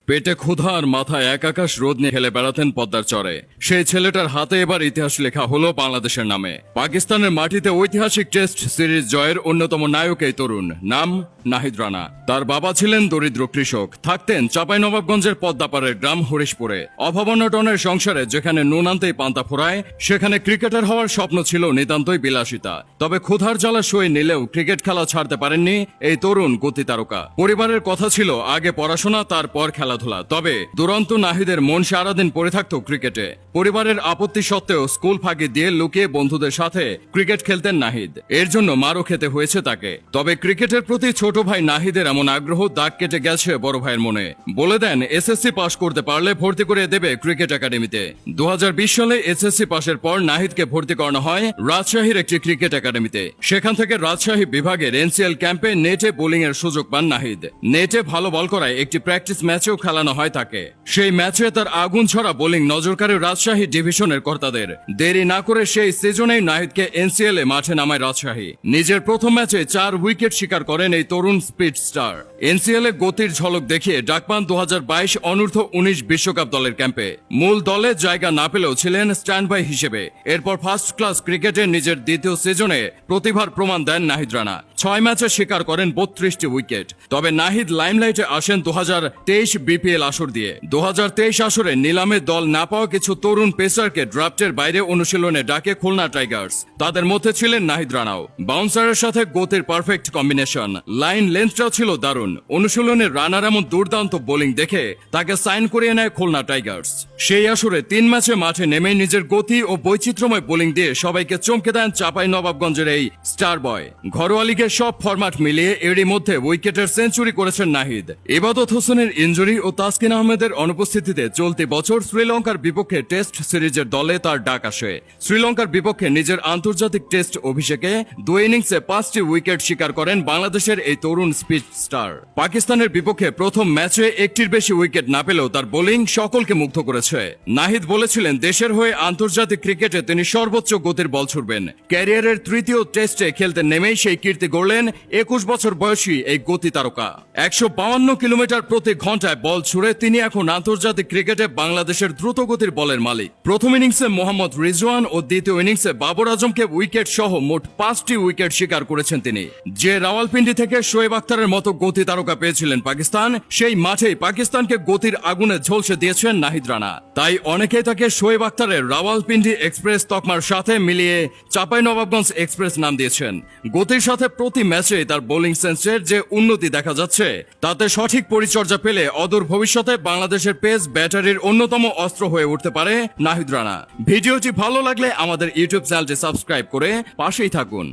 পেটে ক্ষুধা আর মাথায় এক আকাশ রোদ নিয়ে খেলে বেড়াতেন পদ্মার চরে। সেই ছেলেটার হাতে এবার ইতিহাস লেখা হলো বাংলাদেশের নামে। পাকিস্তানের মাটিতে ঐতিহাসিক টেস্ট সিরিজ জয়ের অন্যতম নায়ক এই তরুণ, নাম নাহিদ রানা। তার বাবা ছিলেন দরিদ্র কৃষক, থাকতেন চাঁপাইনবাবগঞ্জের পদ্মাপাড়ের গ্রাম হরিশপুরে। অভাবন্নটনের সংসারে যেখানে নুন আনতেই পান্তা ফোরায়, সেখানে ক্রিকেটার হওয়ার স্বপ্ন ছিল নিতান্তই বিলাসিতা। তবে ক্ষুধার জ্বালা সয়ে নিলেও ক্রিকেট খেলা ছাড়তে পারেননি এই তরুণ গতি তারকা। পরিবারের কথা ছিল আগে পড়াশোনা, তারপর খেলাধুলা। তবে দুরন্ত নাহিদের মন সারাদিন পড়ে থাকতো ক্রিকেটে। পরিবারের আপত্তি সত্ত্বেও স্কুল ফাঁকি দিয়ে লুকিয়ে বন্ধুদের সাথে ক্রিকেট খেলতেন নাহিদ। এর জন্য মারও খেতে হয়েছে তাকে। তবে ক্রিকেটের প্রতি ছোট ভাই নাহিদের এমন আগ্রহ দাগ কেটে গেছে বড় ভাইয়ের মনে। বলে দেন এসএসসি পাশ করতে পারলে ভর্তি করে দেবে ক্রিকেট একাডেমিতে। 2020 সালে এসএসসি পাশের পর নাহিদকে ভর্তি করানো হয় রাজশাহীর একটি ক্রিকেট একাডেমিতে। সেখান থেকে রাজশাহী বিভাগের এনসিএল ক্যাম্পে নেটে বোলিং এর সুযোগ পান নাহিদ। নেটে ভালো বল করায় একটি প্র্যাকটিস ম্যাচেও খেলানো হয় তাকে। সেই ম্যাচে তার আগুন ছড়া বোলিং নজর কাড়ে রাজশাহী ডিভিশনের কর্তাদের। দেরি না করে সেই সিজনেই নাহিদকে এনসিএল এ মাঠে নামায় রাজশাহী। নিজের প্রথম ম্যাচে 4 উইকেট শিকার করেন এই তরুণ স্পিড স্টার। এনসিএল এ গতির ঝলক দেখিয়ে ডাক পান 2022 অনূর্ধ্ব 19 বিশ্বকাপ দলের ক্যাম্পে। মূল দলে জায়গা না পেলেও ছিলেন স্ট্যান্ড বাই হিসেবে। এরপর ফার্স্ট ক্লাস ক্রিকেটে নিজের দ্বিতীয় সিজনে প্রতিভার প্রমাণ দেন নাহিদ রানা। 6 ম্যাচে শিকার করেন 32টি উইকেট। তবে নাহিদ লাইমলাইটে আসেন 2023 বিপিএল আসর দিয়ে। 2023 আসরে নিলামে দল না পাওয়া কিছু তরুণ পেসারকে ড্রাফটের বাইরে অনুশীলনে ডাকে খুলনা টাইগার্স। তাদের মধ্যে ছিলেন নাহিদ রানাও। বাউন্সারের সাথে গতির পারফেক্ট কম্বিনেশন, লাইন লেন্থটাও ছিল দারুণ। অনুশীলনে রানার এমন দুর্দান্ত বোলিং দেখে তাকে সাইন করিয়ে নেয় খুলনা টাইগার্স। সেই আসরে 3 ম্যাচে মাঠে নেমে নিজের গতি ও বৈচিত্র্যময় বোলিং দিয়ে সবাইকে চমকে দেন চাঁপাইনবাবগঞ্জের এই স্টার বয়। ঘরোয়া লিগের সব ফরম্যাট মিলিয়ে এরই মধ্যে উইকেটের সেঞ্চুরি করেছেন নাহিদ। ইবাদত হোসেনের ইনজুরি ও তাসকিন আহমেদের অনুপস্থিতিতে চলতি বছর শ্রীলঙ্কার বিপক্ষে টেস্ট সিরিজের দলে তার ডাক আসে। শ্রীলঙ্কার বিপক্ষে নিজের আন্তর্জাতিক টেস্ট অভিষেকে 2 ইনিংসে 5টি উইকেট শিকার করেন বাংলাদেশের এই তরুণ স্পিড স্টার। পাকিস্তানের বিপক্ষে প্রথম ম্যাচে একটির বেশি উইকেট না পেলেও তার বোলিং সকলকে মুগ্ধ করেছে। নাহিদ বলেছিলেন দেশের হয়ে আন্তর্জাতিক ক্রিকেটে তিনি সর্বোচ্চ গতির বল ছুড়বেন। ক্যারিয়ারের তৃতীয় টেস্টে খেলতে নেমেই সেই কীর্তি গড়লেন 21 বছর বয়সী এই গতি তারকা। 152 কিলোমিটার প্রতি ঘন্টায় বল ছুড়ে তিনি এখন আন্তর্জাতিক ক্রিকেটে বাংলাদেশের দ্রুতগতির বলের মালিক। প্রথম ইনিংসে মোহাম্মদ রিজওয়ান ও দ্বিতীয় ইনিংসে বাবর আজমকে উইকেট সহ মোট 5টি উইকেট শিকার করেছেন তিনি। যে রাওয়ালপিন্ডি থেকে শোয়েব আখতারের মতো গতি তারকা পেয়েছিলেন পাকিস্তান, সেই মাঠেই পাকিস্তানকে গতির আগুনে ঝলসে দিয়েছেন নাহিদ রানা। তাই অনেকেই তাকে শোয়েব আখতারের রাওয়ালপিন্ডি এক্সপ্রেস তকমার সাথে মিলিয়ে চাঁপাইনবাবগঞ্জ এক্সপ্রেস নাম দিয়েছেন। গতির সাথে প্রতি ম্যাচে তার বোলিং সেন্সের যে উন্নতি দেখা যাচ্ছে, তাতে সঠিক পরিচর্যা পেলে অদূর ভবিষ্যতে বাংলাদেশের পেস ব্যাটারির অন্যতম অস্ত্র হয়ে উঠতে পারে নাহিদ রানা। ভিডিওটি ভালো লাগলে আমাদের ইউটিউব চ্যানেলটি সাবস্ক্রাইব করে পাশেই থাকুন।